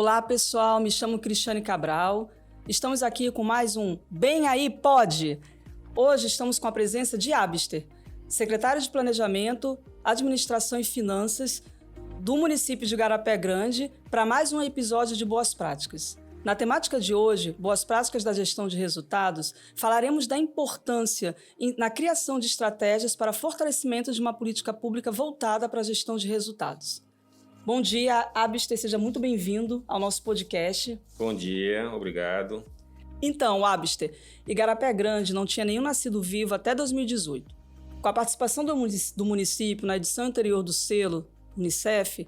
Olá, pessoal. Me chamo Cristiane Cabral. Estamos aqui com mais um Bem Aí Pode. Hoje estamos com a presença de Abster, secretário de Planejamento, Administração e Finanças do município de Igarapé Grande, para mais um episódio de Boas Práticas. Na temática de hoje, Boas Práticas da Gestão de Resultados, falaremos da importância na criação de estratégias para fortalecimento de uma política pública voltada para a gestão de resultados. Bom dia, Abster, seja muito bem-vindo ao nosso podcast. Bom dia, obrigado. Então, Abster, Igarapé Grande não tinha nenhum nascido vivo até 2018. Com a participação do município na edição anterior do selo, Unicef,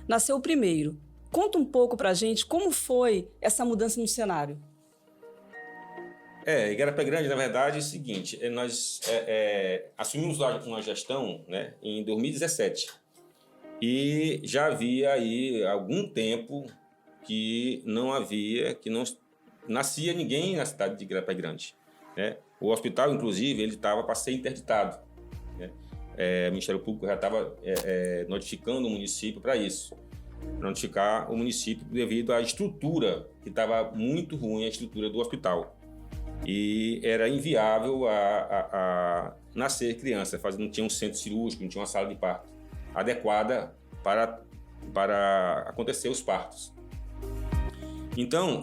nasceu o primeiro. Conta um pouco pra gente como foi essa mudança no cenário. Igarapé Grande, na verdade, é o seguinte, nós assumimos uma gestão, né, em 2017 e já havia aí algum tempo que não nascia ninguém na cidade de Igarapé Grande, né? O hospital, inclusive, ele estava para ser interditado, né? O Ministério Público já estava notificando o município para isso. Notificar o município devido à estrutura, que estava muito ruim, a estrutura do hospital. E era inviável a nascer criança, não tinha um centro cirúrgico, não tinha uma sala de parto adequada para acontecer os partos. Então,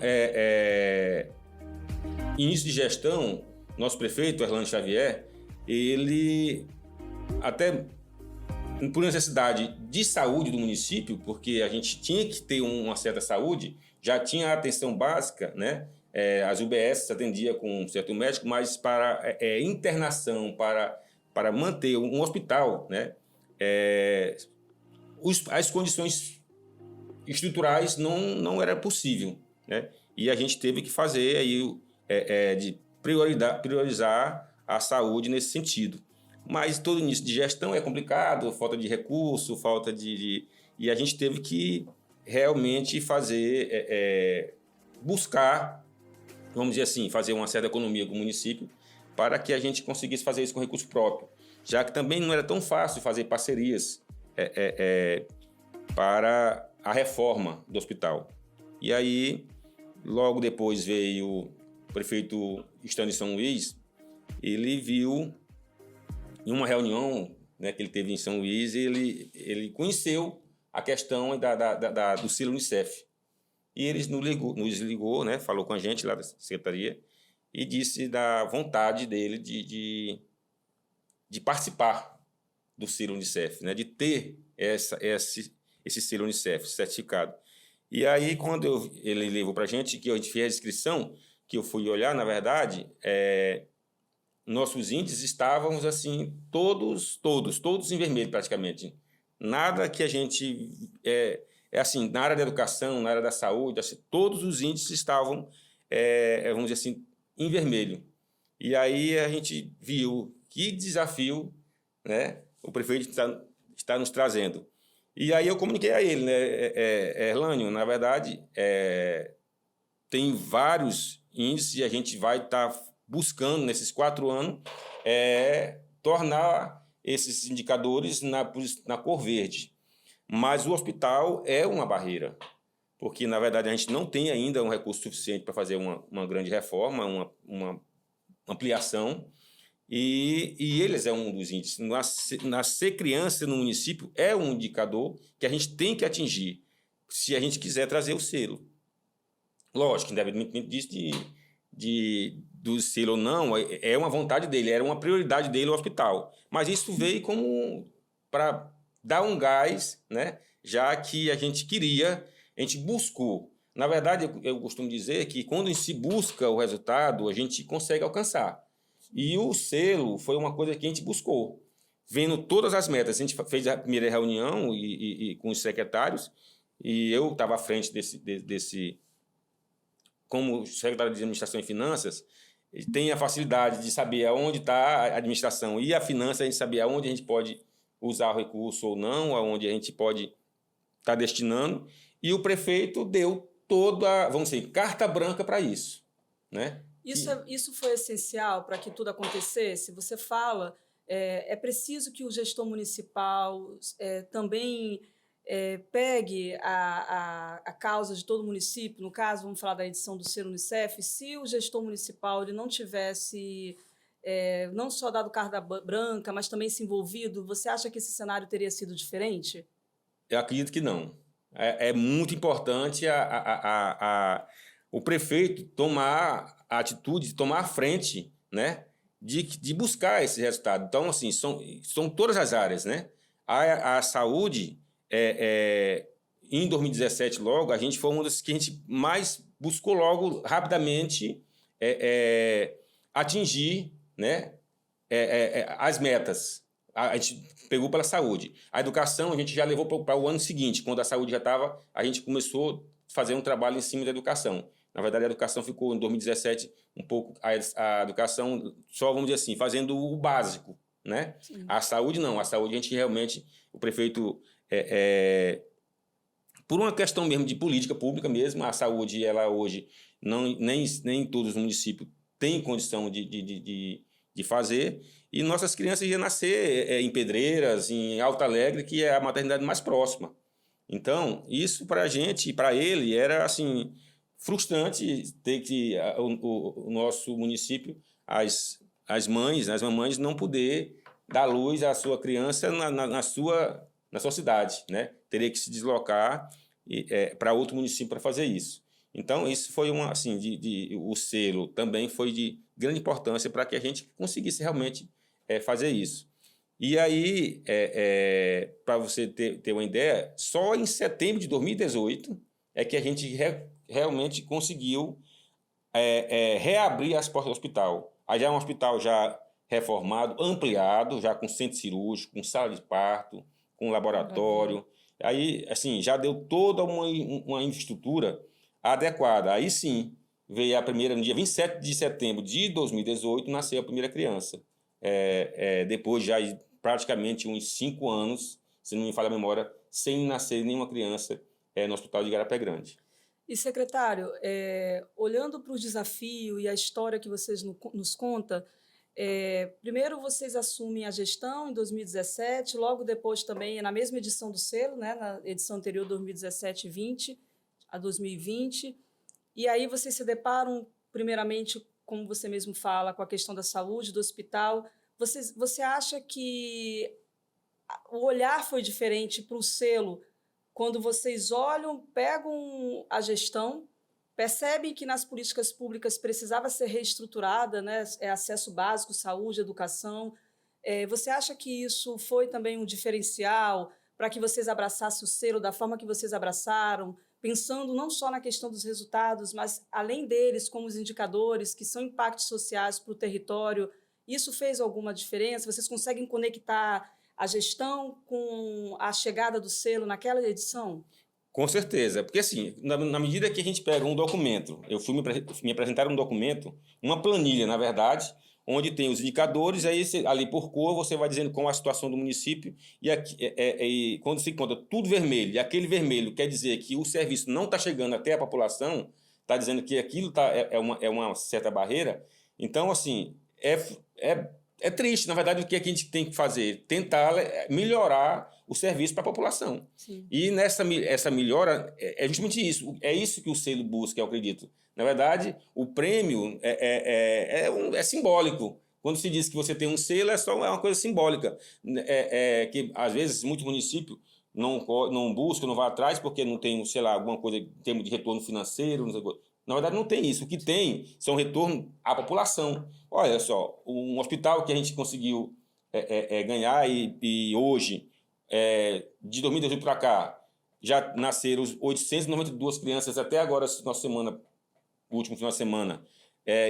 início de gestão, nosso prefeito, Erlânio Xavier, ele até por necessidade de saúde do município, porque a gente tinha que ter uma certa saúde, já tinha a atenção básica, né? As UBS se atendia com um certo médico, mas para internação, para manter um hospital, né? As condições estruturais não era possível, né? E a gente teve que fazer aí, de priorizar a saúde nesse sentido. Mas todo início de gestão é complicado, falta de recurso, e a gente teve que realmente buscar, vamos dizer assim, fazer uma certa economia com o município para que a gente conseguisse fazer isso com recurso próprio, já que também não era tão fácil fazer parcerias para a reforma do hospital. E aí, logo depois veio o prefeito Estando de São Luís, ele viu em uma reunião, né, que ele teve em São Luís, ele conheceu a questão do selo Unicef. E ele nos ligou, né, falou com a gente lá da secretaria e disse da vontade dele de participar do selo Unicef, né, de ter esse selo Unicef certificado. E aí, quando ele levou para a gente, que a gente fez a inscrição, que eu fui olhar, na verdade, nossos índices estávamos assim, todos em vermelho praticamente. Nada que a gente... assim, na área da educação, na área da saúde, assim, todos os índices estavam, vamos dizer assim, em vermelho. E aí a gente viu que desafio, né, o prefeito está nos trazendo. E aí eu comuniquei a ele, né, Erlânio, na verdade, tem vários índices e a gente vai estar buscando, nesses 4 anos, tornar esses indicadores na cor verde. Mas o hospital é uma barreira, porque, na verdade, a gente não tem ainda um recurso suficiente para fazer uma grande reforma, uma ampliação, e eles é um dos índices. Nascer criança no município é um indicador que a gente tem que atingir, se a gente quiser trazer o selo. Lógico, independentemente disso, do selo ou não, é uma vontade dele, era uma prioridade dele o hospital. Mas isso veio como para dar um gás, né? Já que a gente buscou. Na verdade, eu costumo dizer que quando se busca o resultado, a gente consegue alcançar. E o selo foi uma coisa que a gente buscou. Vendo todas as metas, a gente fez a primeira reunião com os secretários, e eu estava à frente desse como secretário de Administração e Finanças, tem a facilidade de saber aonde está a administração e a finança, a gente saber aonde a gente pode usar o recurso ou não, aonde a gente pode estar destinando, e o prefeito deu toda, vamos dizer, carta branca para isso, né? Isso foi essencial para que tudo acontecesse? Você fala, é preciso que o gestor municipal também pegue a causa de todo o município, no caso, vamos falar da edição do Selo Unicef, se o gestor municipal ele não tivesse não só dado carta branca, mas também se envolvido, você acha que esse cenário teria sido diferente? Eu acredito que não. É muito importante o prefeito tomar a atitude, tomar a frente, né, de buscar esse resultado. Então, assim, são todas as áreas, né? A saúde, em 2017, logo, a gente foi uma das que a gente mais buscou logo, rapidamente, atingir, né, as metas. A gente pegou pela saúde. A educação a gente já levou para o ano seguinte, quando a saúde já estava, a gente começou a fazer um trabalho em cima da educação. Na verdade, a educação ficou em 2017 um pouco, a educação só, vamos dizer assim, fazendo o básico, né? Sim. A saúde não, a saúde a gente realmente, o prefeito, por uma questão mesmo de política pública mesmo, a saúde, ela hoje, nem todos os municípios têm condição de fazer, e nossas crianças iam nascer em Pedreiras, em Alto Alegre, que é a maternidade mais próxima. Então, isso para a gente, para ele, era assim, frustrante ter que o nosso município, as mamães não poder dar luz à sua criança na sua cidade, né? Teria que se deslocar para outro município para fazer isso. Então, isso foi o selo também foi de grande importância para que a gente conseguisse realmente fazer isso. E aí, para você ter uma ideia, só em setembro de 2018 é que a gente realmente conseguiu reabrir as portas do hospital. Aí já é um hospital já reformado, ampliado, já com centro cirúrgico, com sala de parto, com laboratório. Aí, assim, já deu toda uma infraestrutura adequada. Aí sim, veio a primeira, no dia 27 de setembro de 2018, nasceu a primeira criança. Depois já praticamente uns 5 anos, se não me falha a memória, sem nascer nenhuma criança no Hospital de Igarapé Grande. E, secretário, olhando para o desafio e a história que vocês nos contam, primeiro vocês assumem a gestão em 2017, logo depois também, na mesma edição do selo, né, na edição anterior, 2017-20, a 2020, e aí vocês se deparam, primeiramente, como você mesmo fala, com a questão da saúde, do hospital. Você acha que o olhar foi diferente para o selo quando vocês olham, pegam a gestão, percebem que nas políticas públicas precisava ser reestruturada, né? Acesso básico, saúde, educação. Você acha que isso foi também um diferencial para que vocês abraçassem o selo da forma que vocês abraçaram, pensando não só na questão dos resultados, mas além deles, como os indicadores, que são impactos sociais para o território? Isso fez alguma diferença? Vocês conseguem conectar a gestão com a chegada do selo naquela edição? Com certeza, porque assim, na medida que a gente pega um documento, eu fui me apresentar um documento, uma planilha, na verdade, onde tem os indicadores, aí ali por cor você vai dizendo qual a situação do município, e quando se encontra tudo vermelho, e aquele vermelho quer dizer que o serviço não está chegando até a população, está dizendo que aquilo é uma certa barreira, então, assim, é triste, na verdade, o que a gente tem que fazer? Tentar melhorar o serviço para a população. Sim. E essa melhora é justamente isso. É isso que o selo busca, eu acredito. Na verdade, o prêmio é simbólico. Quando se diz que você tem um selo, é uma coisa simbólica. Que, às vezes, muitos municípios não buscam, não vão atrás, porque não tem, sei lá, alguma coisa em termos de retorno financeiro, não sei o que. Na verdade, não tem isso. O que tem são retorno à população. Olha só, um hospital que a gente conseguiu ganhar e hoje, de 2018 para cá, já nasceram 892 crianças até agora, o último final de semana.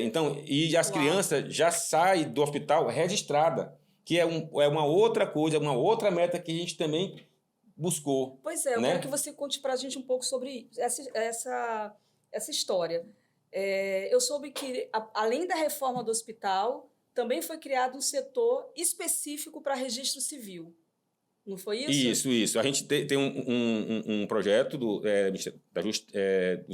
Então, e as crianças já saem do hospital registrada, que é uma outra coisa, uma outra meta que a gente também buscou. Pois é, eu quero que você conte para a gente um pouco sobre essa história. Eu soube que, além da reforma do hospital, também foi criado um setor específico para registro civil. Não foi isso? Isso. A gente tem um projeto do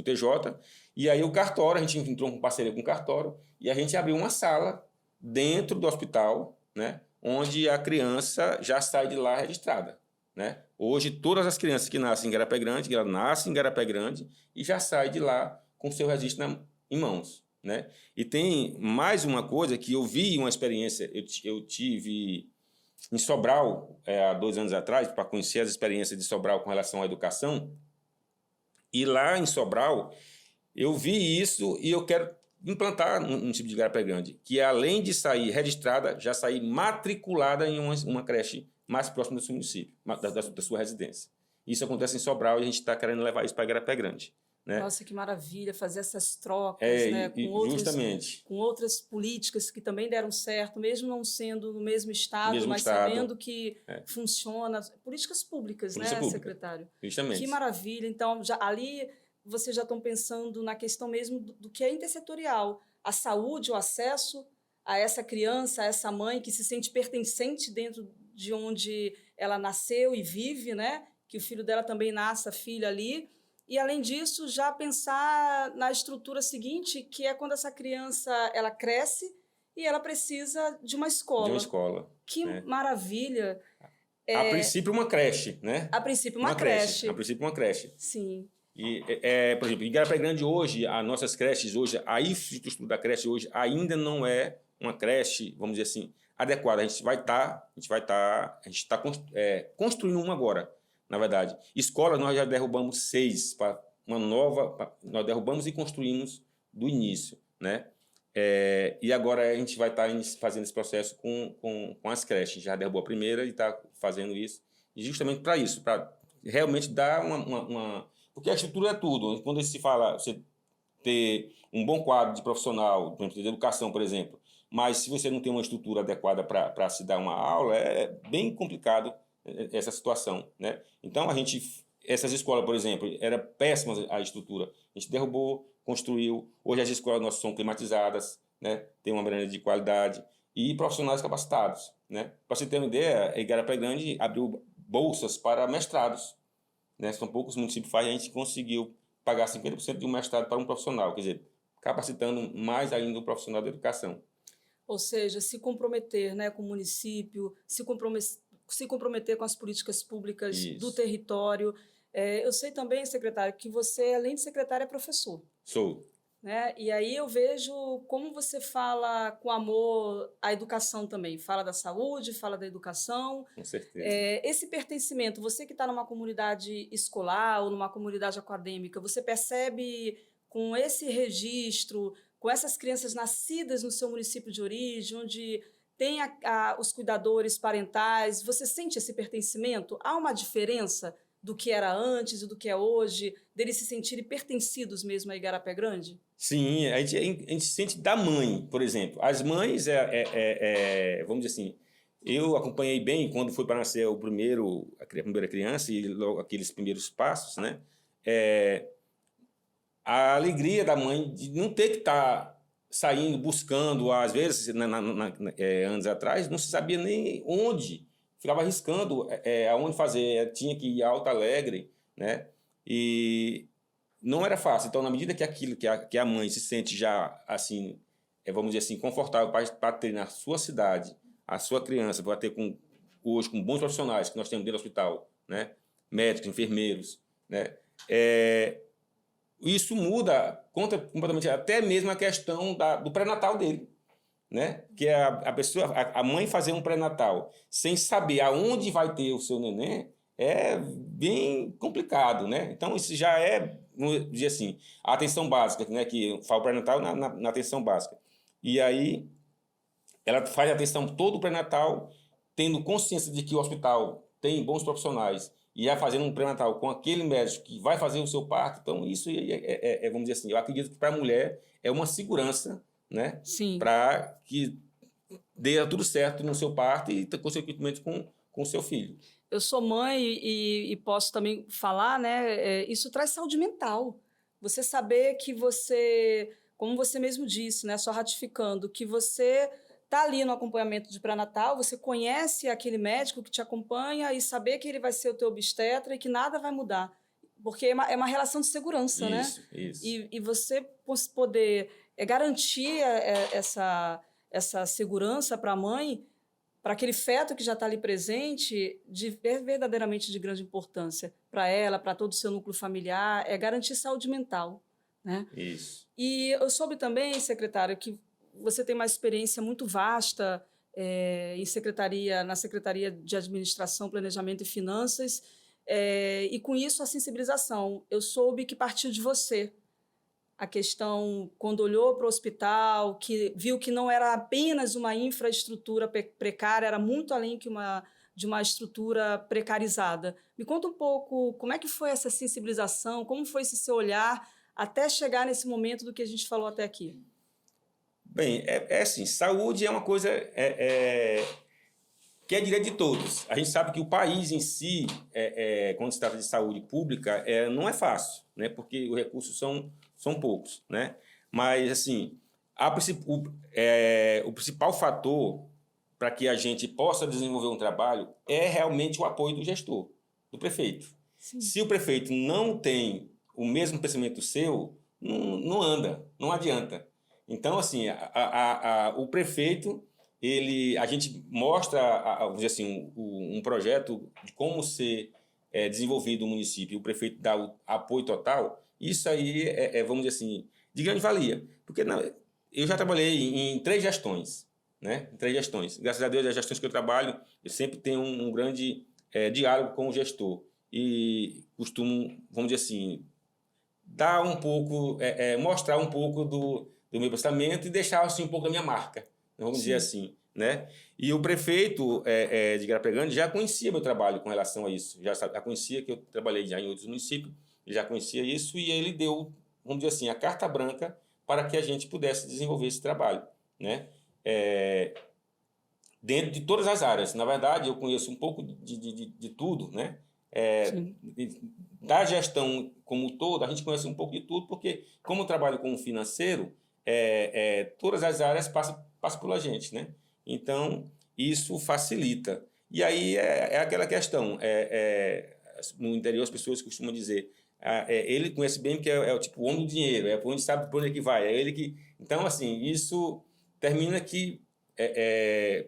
TJ, e aí o cartório, a gente entrou com parceria com o cartório, e a gente abriu uma sala dentro do hospital, né, onde a criança já sai de lá registrada. né? Hoje, todas as crianças que nascem em Igarapé Grande, ela nasce em Igarapé Grande e já sai de lá com o seu registro em mãos, né? E tem mais uma coisa que eu vi uma experiência, eu tive em Sobral, há 2 anos atrás, para conhecer as experiências de Sobral com relação à educação, e lá em Sobral, eu vi isso e eu quero implantar no município de Igarapé Grande, que além de sair registrada, já sair matriculada em uma creche mais próxima do seu município, da sua residência. Isso acontece em Sobral e a gente está querendo levar isso para Igarapé Grande. Né? Nossa, que maravilha fazer essas trocas, né, com outras políticas que também deram certo, mesmo não sendo no mesmo estado, mas sabendo que funciona. Políticas públicas, né, secretário? Justamente. Que maravilha. Então, ali vocês já estão pensando na questão mesmo do que é intersetorial, a saúde, o acesso a essa criança, a essa mãe que se sente pertencente dentro de onde ela nasceu e vive, né? Que o filho dela também nasça, filha ali. E, além disso, já pensar na estrutura seguinte, que é quando essa criança ela cresce e ela precisa de uma escola. De uma escola. Que maravilha. A princípio, uma creche, né? A princípio, uma creche. A princípio, uma creche. Sim. E, por exemplo, em Igarapé Grande hoje, as nossas creches hoje, a infraestrutura da creche hoje ainda não é uma creche, vamos dizer assim, adequada. A gente está construindo uma agora. Na verdade, escola nós já derrubamos 6 para uma nova. Nós derrubamos e construímos do início, né? E agora a gente vai estar fazendo esse processo com as creches. Já derrubou a primeira e está fazendo isso. E justamente para isso, para realmente dar uma. Porque a estrutura é tudo. Quando se fala você ter um bom quadro de profissional, de educação, por exemplo, mas se você não tem uma estrutura adequada para se dar uma aula, é bem complicado essa situação, né? Então essas escolas, por exemplo, era péssima a estrutura. A gente derrubou, construiu. Hoje as escolas nossas são climatizadas, né? Tem uma merenda de qualidade e profissionais capacitados, né? Para você ter uma ideia, a Igarapé Grande abriu bolsas para mestrados, né? São poucos municípios que fazem, a gente conseguiu pagar 50% de um mestrado para um profissional, quer dizer, capacitando mais ainda o profissional da educação. Ou seja, se comprometer, né, com o município, se comprometer com as políticas públicas do território. Eu sei também, secretário, que você, além de secretário, é professor. Sou. Né? E aí eu vejo como você fala com amor a educação também. Fala da saúde, fala da educação. Com certeza. Esse pertencimento, você que está numa comunidade escolar ou numa comunidade acadêmica, você percebe com esse registro, com essas crianças nascidas no seu município de origem, onde tem os cuidadores parentais, você sente esse pertencimento? Há uma diferença do que era antes e do que é hoje, deles se sentirem pertencidos mesmo a Igarapé Grande? Sim, a gente sente da mãe, por exemplo. As mães, vamos dizer assim, eu acompanhei bem quando foi para nascer a primeira criança e logo aqueles primeiros passos, né? A alegria da mãe de não ter que estar saindo, buscando, às vezes, anos atrás, não se sabia nem onde, ficava arriscando aonde fazer, tinha que ir a Alto Alegre, né? E não era fácil. Então, na medida que a mãe se sente já, assim, vamos dizer assim, confortável para ter na sua cidade, a sua criança, para ter hoje com bons profissionais que nós temos dentro do hospital, né? Médicos, enfermeiros, né? Isso muda completamente, até mesmo a questão do pré-natal dele, né? Que é a mãe fazer um pré-natal sem saber aonde vai ter o seu neném é bem complicado, né? Então, isso já vamos dizer assim, a atenção básica, né? Que fala o pré-natal na atenção básica. E aí, ela faz a atenção todo o pré-natal, tendo consciência de que o hospital tem bons profissionais e já fazendo um pré-natal com aquele médico que vai fazer o seu parto. Então, isso vamos dizer assim, eu acredito que para a mulher é uma segurança, né? Sim. Para que dê tudo certo no seu parto e, consequentemente, com o seu filho. Eu sou mãe e posso também falar, né? Isso traz saúde mental. Você saber que você, como você mesmo disse, né? Só ratificando, que você está ali no acompanhamento de pré-natal, você conhece aquele médico que te acompanha e saber que ele vai ser o teu obstetra e que nada vai mudar. Porque é uma relação de segurança, né? Isso. E você poder garantir essa segurança para a mãe para aquele feto que já está ali presente, verdadeiramente de grande importância para ela, para todo o seu núcleo familiar, é garantir saúde mental, né? Isso. E eu soube também, secretário, que você tem uma experiência muito vasta na Secretaria de Administração, Planejamento e Finanças, e com isso a sensibilização. Eu soube que partiu de você a questão, quando olhou para o hospital, que viu que não era apenas uma infraestrutura precária, era muito além de uma estrutura precarizada. Me conta um pouco como é que foi essa sensibilização, como foi esse seu olhar até chegar nesse momento do que a gente falou até aqui. Bem, assim, saúde é uma coisa que é direito de todos. A gente sabe que o país em si, quando se trata de saúde pública, não é fácil, né? Porque os recursos são poucos, né? Mas, assim, o principal fator para que a gente possa desenvolver um trabalho é realmente o apoio do gestor, do prefeito. Sim. Se o prefeito não tem o mesmo pensamento seu, não anda, não adianta. Então, assim, o prefeito, a gente mostra, vamos dizer assim, um projeto de como ser desenvolvido o município, e o prefeito dá o apoio total. Isso aí vamos dizer assim, de grande valia. Porque eu já trabalhei em 3 gestões, né? Em 3 gestões. Graças a Deus, as gestões que eu trabalho, eu sempre tenho um grande diálogo com o gestor. E costumo, vamos dizer assim, dar um pouco, mostrar um pouco do meu pensamento e deixar assim, um pouco da minha marca, vamos dizer assim, né? E o prefeito de Igarapé Grande já conhecia meu trabalho com relação a isso, já conhecia que eu trabalhei já em outros municípios, ele já conhecia isso e ele deu, vamos dizer assim, a carta branca para que a gente pudesse desenvolver esse trabalho, né? Dentro de todas as áreas. Na verdade, eu conheço um pouco de tudo, né? Da gestão como um todo, a gente conhece um pouco de tudo, porque como eu trabalho com o financeiro, todas as áreas passam pela gente, né? Então, isso facilita. E aí aquela questão, no interior as pessoas costumam dizer, ele conhece bem porque é o tipo o homem do dinheiro, é por onde sabe por onde é que vai, é ele que... Então, assim, isso termina que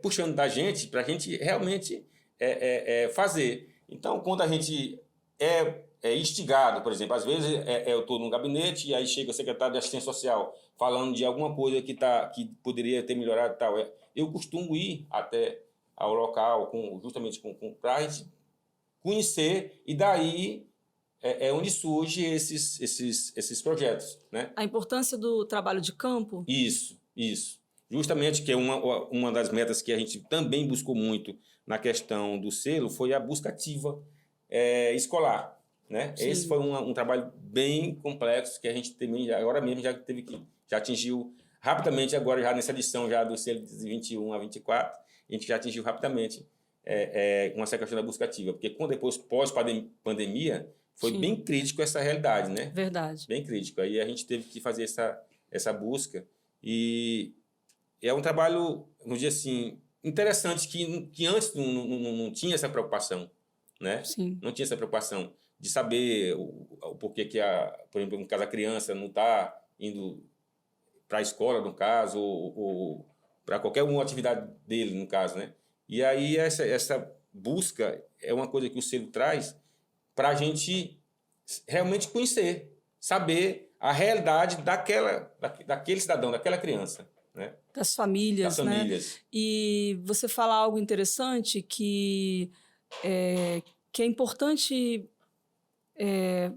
puxando da gente para a gente realmente fazer. Então, quando a gente instigado, por exemplo, às vezes eu estou no gabinete e aí chega o secretário de assistência social falando de alguma coisa que poderia ter melhorado e tal. Eu costumo ir até ao local justamente para a gente conhecer e daí onde surgem esses projetos, né? A importância do trabalho de campo? Isso. Justamente que é uma das metas que a gente também buscou muito na questão do selo foi a busca ativa escolar, né? Sim. Esse foi um trabalho bem complexo que a gente também agora mesmo já atingiu rapidamente agora já nessa edição já do selo de 21 a 24 a gente já atingiu rapidamente com essa questão da busca ativa, porque depois pós-pandemia foi Sim. bem crítico essa realidade, né? Verdade. Bem crítico. Aí a gente teve que fazer essa busca e é um trabalho, vamos dizer assim, interessante que antes não tinha essa preocupação, né? Sim. Não tinha essa preocupação de saber o porquê que, por exemplo, no caso, a criança não está indo para a escola, no caso, ou para qualquer uma atividade dele, no caso, né? E aí essa busca é uma coisa que o selo traz para a gente realmente conhecer, saber a realidade daquele cidadão, daquela criança, né? Das famílias, né? E você fala algo interessante que é importante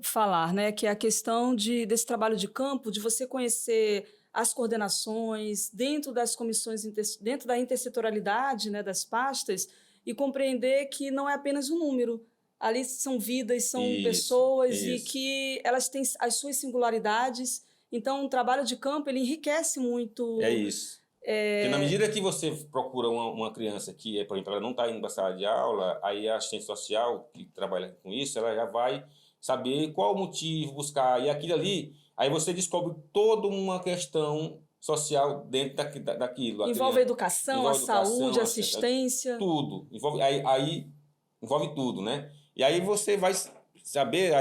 falar, né? Que é a questão desse trabalho de campo, de você conhecer as coordenações dentro das comissões, dentro da intersetorialidade, né, das pastas, e compreender que não é apenas um número. Ali são vidas, são pessoas e que elas têm as suas singularidades. Então, o trabalho de campo ele enriquece muito. É isso. Porque na medida que você procura uma criança que, por exemplo, ela não está indo para a sala de aula, aí a assistente social que trabalha com isso, ela já vai saber qual o motivo, buscar. E aquilo ali, aí você descobre toda uma questão social dentro daquilo. Envolve a educação, a saúde, a assistência. Tudo. Aí envolve tudo, né? E aí você vai saber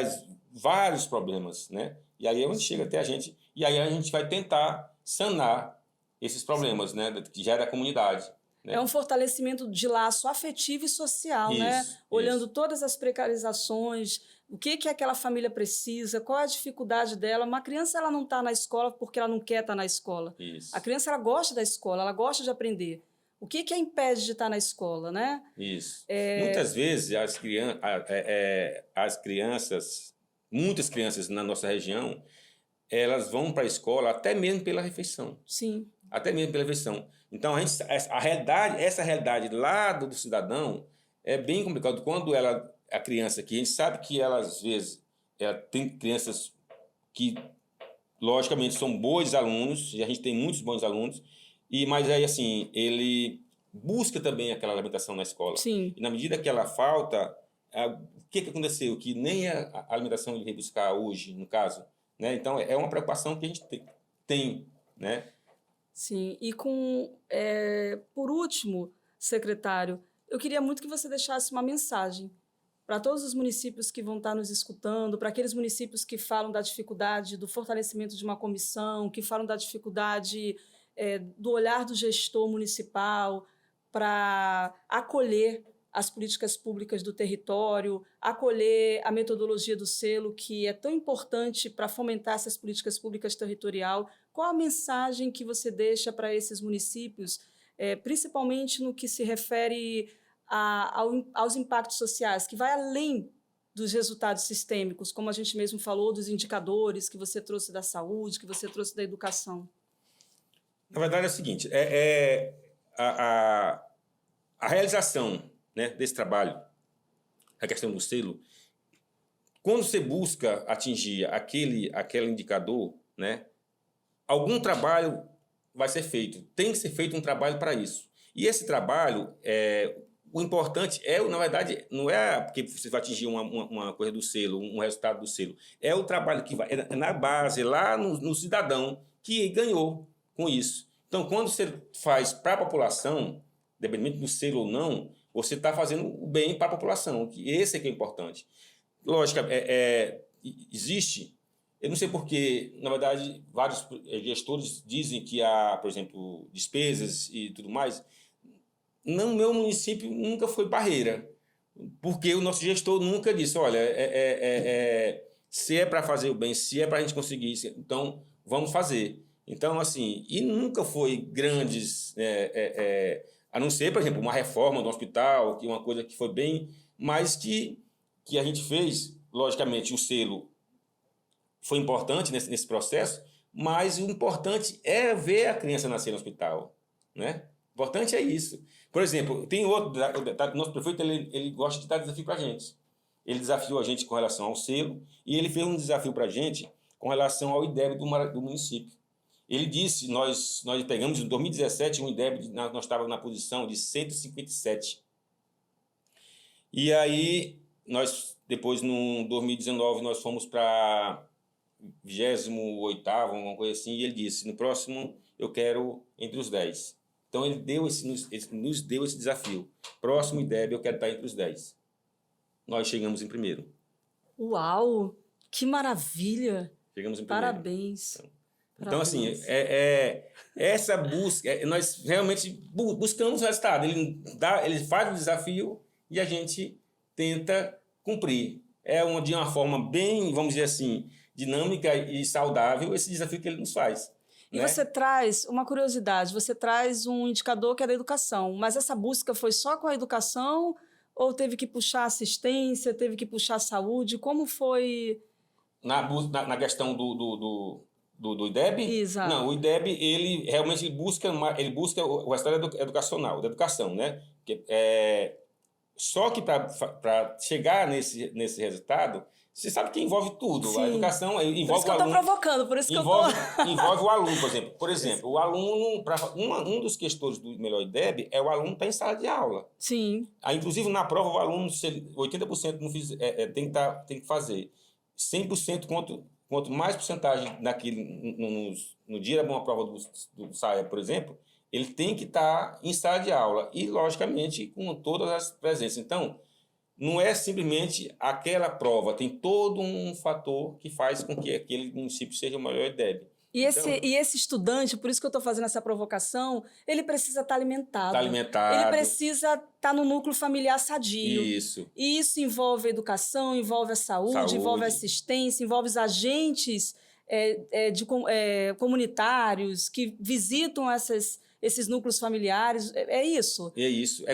vários problemas, né? E aí é onde chega até a gente. E aí a gente vai tentar sanar esses problemas, né? Que já é da comunidade, né? É um fortalecimento de laço afetivo e social, né? Olhando todas as precarizações, o que aquela família precisa, qual é a dificuldade dela. Uma criança ela não está na escola porque ela não quer estar na escola. Isso. A criança ela gosta da escola, ela gosta de aprender. O que a impede de estar na escola, né? Isso. Muitas vezes as crianças, muitas crianças na nossa região, elas vão para a escola até mesmo pela refeição. Sim. Até mesmo pela refeição. Então, essa realidade lá do cidadão é bem complicado. Quando a criança aqui, a gente sabe que ela, às vezes, tem crianças que, logicamente, são bons alunos, e a gente tem muitos bons alunos, mas aí, assim, ele busca também aquela alimentação na escola. Sim. E na medida que ela falta, o que aconteceu? Que nem a alimentação ele veio buscar hoje, no caso. Né? Então, é uma preocupação que a gente tem, né? Sim, e por último, secretário, eu queria muito que você deixasse uma mensagem para todos os municípios que vão estar nos escutando, para aqueles municípios que falam da dificuldade do fortalecimento de uma comissão, que falam da dificuldade do olhar do gestor municipal para acolher as políticas públicas do território, acolher a metodologia do selo, que é tão importante para fomentar essas políticas públicas territorial. Qual a mensagem que você deixa para esses municípios, principalmente no que se refere aos impactos sociais, que vai além dos resultados sistêmicos, como a gente mesmo falou, dos indicadores que você trouxe da saúde, que você trouxe da educação? Na verdade é o seguinte, a realização, né, desse trabalho, a questão do selo, quando você busca atingir aquele indicador, né, algum trabalho vai ser feito. Tem que ser feito um trabalho para isso. E esse trabalho, o importante na verdade, não é porque você vai atingir uma coisa do selo, um resultado do selo. É o trabalho que vai na base, lá no cidadão, que ganhou com isso. Então, quando você faz para a população, independente do selo ou não, você está fazendo o bem para a população. Esse é que é importante. Lógico, existe... Eu não sei porque, na verdade, vários gestores dizem que há, por exemplo, despesas e tudo mais. No meu município nunca foi barreira, porque o nosso gestor nunca disse, olha, se é para fazer o bem, se é para a gente conseguir isso, então vamos fazer. Então, assim, e nunca foi grandes, a não ser, por exemplo, uma reforma do hospital, que uma coisa que foi bem, mas que a gente fez, logicamente, o selo foi importante nesse processo, mas o importante é ver a criança nascer no hospital, né? O importante é isso. Por exemplo, tem outro, nosso prefeito, ele gosta de dar desafio para a gente. Ele desafiou a gente com relação ao selo e ele fez um desafio para a gente com relação ao IDEB do município. Ele disse, nós pegamos em 2017 um IDEB, nós estávamos na posição de 157. E aí, depois, no 2019, nós fomos para 28º, uma coisa assim, e ele disse, no próximo eu quero entre os 10. Então ele nos deu esse desafio. Próximo IDEB eu quero estar entre os 10. Nós chegamos em primeiro. Uau! Que maravilha! Chegamos em primeiro. Parabéns. Então, assim, essa busca, nós realmente buscamos o resultado. Ele faz o desafio e a gente tenta cumprir. De uma forma bem, vamos dizer assim, dinâmica e saudável esse desafio que ele nos faz. E né? você traz uma curiosidade, você traz um indicador que é da educação, mas essa busca foi só com a educação ou teve que puxar assistência, teve que puxar saúde? Como foi? Na questão do IDEB? Exato. Não, o IDEB, ele realmente busca o resultado educacional, da educação, né? Só que para chegar nesse resultado, você sabe que envolve tudo. Sim. A educação envolve o aluno. Por isso que eu estou provocando, por isso que envolve o aluno, por exemplo. Por exemplo, o aluno, um dos questores do melhor IDEB é o aluno estar em sala de aula. Sim. Inclusive, na prova, o aluno, 80% não tem que fazer. 100% quanto mais porcentagem no dia da uma prova do SAIA, por exemplo, ele tem que estar em sala de aula e, logicamente, com todas as presenças. Então, não é simplesmente aquela prova, tem todo um fator que faz com que aquele município seja o melhor IDEB. E esse estudante, por isso que eu estou fazendo essa provocação, ele precisa estar alimentado. Está alimentado. Ele precisa estar no núcleo familiar sadio. Isso. E isso envolve a educação, envolve a saúde. Envolve a assistência, envolve os agentes comunitários que visitam esses núcleos familiares. É isso? É isso. É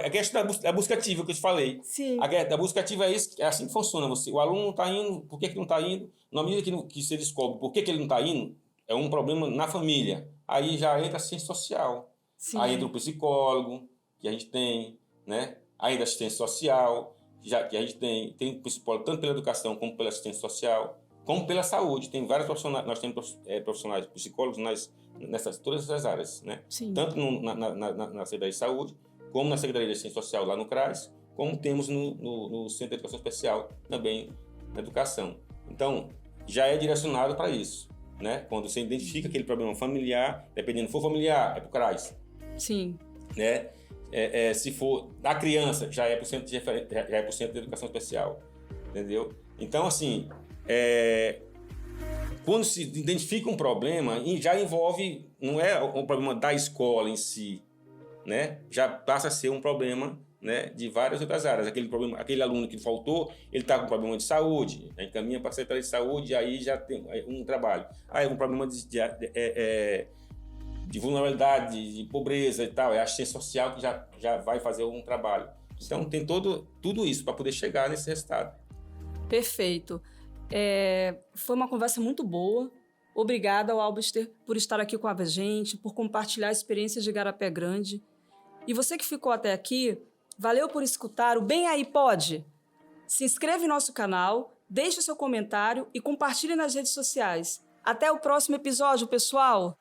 a questão da busca ativa que eu te falei. Sim. A busca ativa é assim que funciona. O aluno não está indo, por que não está indo? Na medida que você descobre por que ele não está indo, é um problema na família. Aí já entra a assistência social. Sim. Aí entra o psicólogo, que a gente tem, né? Aí entra a assistência social, que a gente tem o psicólogo tanto pela educação como pela assistência social, como pela saúde. Tem vários profissionais, nós temos profissionais psicólogos todas essas áreas, né? Sim. Tanto na Secretaria de Saúde, como na Secretaria de Assistência Social lá no CRAS, como temos no Centro de Educação Especial também na educação. Então, já é direcionado para isso, né? Quando você identifica aquele problema familiar, dependendo, se for familiar, é para o CRAS. Sim. Né? Se for da criança, já é para o Centro de Educação Especial, entendeu? Então, assim, quando se identifica um problema, já envolve, não é um problema da escola em si, né? Já passa a ser um problema, né, de várias outras áreas. Aquele aluno que faltou, ele está com problema de saúde, encaminha para a Secretaria de Saúde, aí já tem um trabalho. Aí um problema de vulnerabilidade, de pobreza e tal, é a assistência social que já vai fazer um trabalho. Então tem tudo isso para poder chegar nesse resultado. Perfeito. Foi uma conversa muito boa. Obrigada ao Albister por estar aqui com a gente, por compartilhar experiências de Igarapé Grande. E você que ficou até aqui, valeu por escutar o Bem Aí Pode. Se inscreva em nosso canal, deixe o seu comentário e compartilhe nas redes sociais. Até o próximo episódio, pessoal!